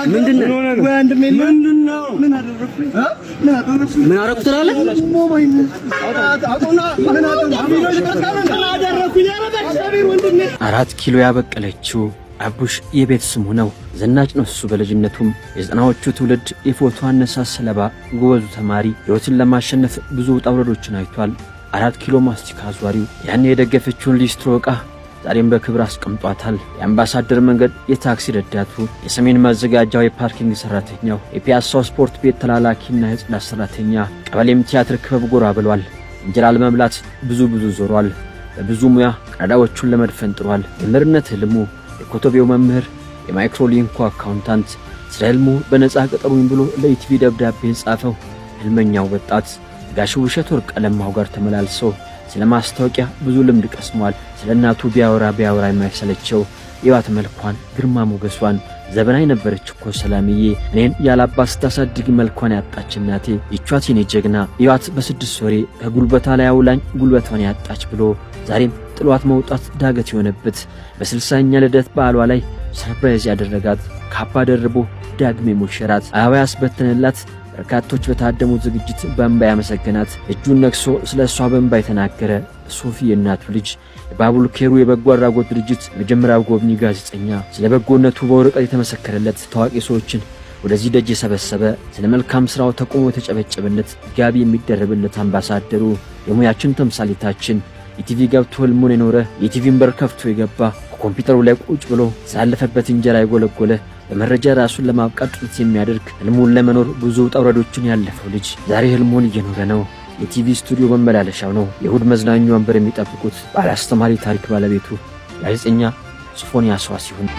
ምንድነው ወንድሜ ምንድነው ምን አደረኩኝ ምን አደረኩ ትላለህ አራት ኪሎ ያበቀለችው አቡሽ የቤት ስሙ ነው ዘናጭ ነው እሱ በልጅነቱም የዘናዎቹ ትውልድ የፎቶ አነሳስ ሰለባ ጎበዙ ተማሪ ህይወትን ለማሸነፍ ብዙ ጣውረዶችን አይቷል አራት ኪሎ ማስቲካ አዟሪው ያን የደገፈችውን ሊስትሮ ዕቃ ዛሬም በክብር አስቀምጧታል የአምባሳደር መንገድ የታክሲ ረዳቱ የሰሜን ማዘጋጃው የፓርኪንግ ሰራተኛው የፒያሳው ስፖርት ቤት ተላላኪና የጽዳት ሰራተኛ ቀበሌም ቲያትር ክበብ ጎራ ብሏል እንጀራ ለመብላት ብዙ ዞሯል በብዙ ሙያ ቀዳዳዎቹን ለመድፈን ጥሯል የምርነት ህልሙ የኮቶቤው መምህር የማይክሮሊንኮ አካውንታንት ስለ ህልሙ በነፃ ቀጠሩኝ ብሎ ለኢቲቪ ደብዳቤ ጻፈው ህልመኛው ወጣት ጋሽ ውብሸት ወርቅ ቀለማው ጋር ተመላልሶ ስለ ማስታወቂያ ብዙ ልምድ ቀስሟል ስለ እናቱ ቢያወራ የማይሰለቸው የዋት መልኳን ግርማ ሞገሷን ዘበናይ ነበረች እኮ ሰላምዬ እኔን ያላባት ስታሳድግ መልኳን ያጣች እናቴ ይቿት የኔ ጀግና የዋት በስድስት ወሬ ከጉልበታ ላይ አውላኝ ጉልበቷን ያጣች ብሎ ዛሬም ጥሏት መውጣት ዳገት የሆነበት በ60ኛ ልደት በዓሏ ላይ ሰርፕራይዝ ያደረጋት ካባ ደርቦ ዳግሜ ሞሸራት አበባ ያስበተነላት በርካቶች በታደሙት ዝግጅት በእንባ ያመሰገናት እጁን ነክሶ ስለሷ በእንባ የተናገረ ሶፊ የእናቱ ልጅ የባቡል ኬሩ የበጎ አድራጎት ድርጅት መጀመሪያው ጎብኚ ጋዜጠኛ ስለ በጎነቱ በወረቀት የተመሰከረለት ታዋቂ ሰዎችን ወደዚህ ደጅ የሰበሰበ ስለ መልካም ስራው ተቆሞ የተጨበጨበለት ጋቢ የሚደረብለት አምባሳደሩ የሙያችን ተምሳሌታችን ኢቲቪ ገብቶ ህልሙን የኖረ የኢቲቪን በር ከፍቶ የገባ ኮምፒውተሩ ላይ ቁጭ ብሎ ሳለፈበት እንጀራ የጎለጎለ በመረጃ ራሱን ለማብቃት ጥረት የሚያደርግ ህልሙን ለመኖር ብዙ ጣውረዶችን ያለፈው ልጅ ዛሬ ህልሙን እየኖረ ነው የቲቪ ስቱዲዮ መመላለሻው ነው የእሁድ መዝናኛው ወንበር የሚጠብቁት ባለ አስተማሪ ታሪክ ባለቤቱ ጋዜጠኛ ሶፎንያስ ዋሲሁን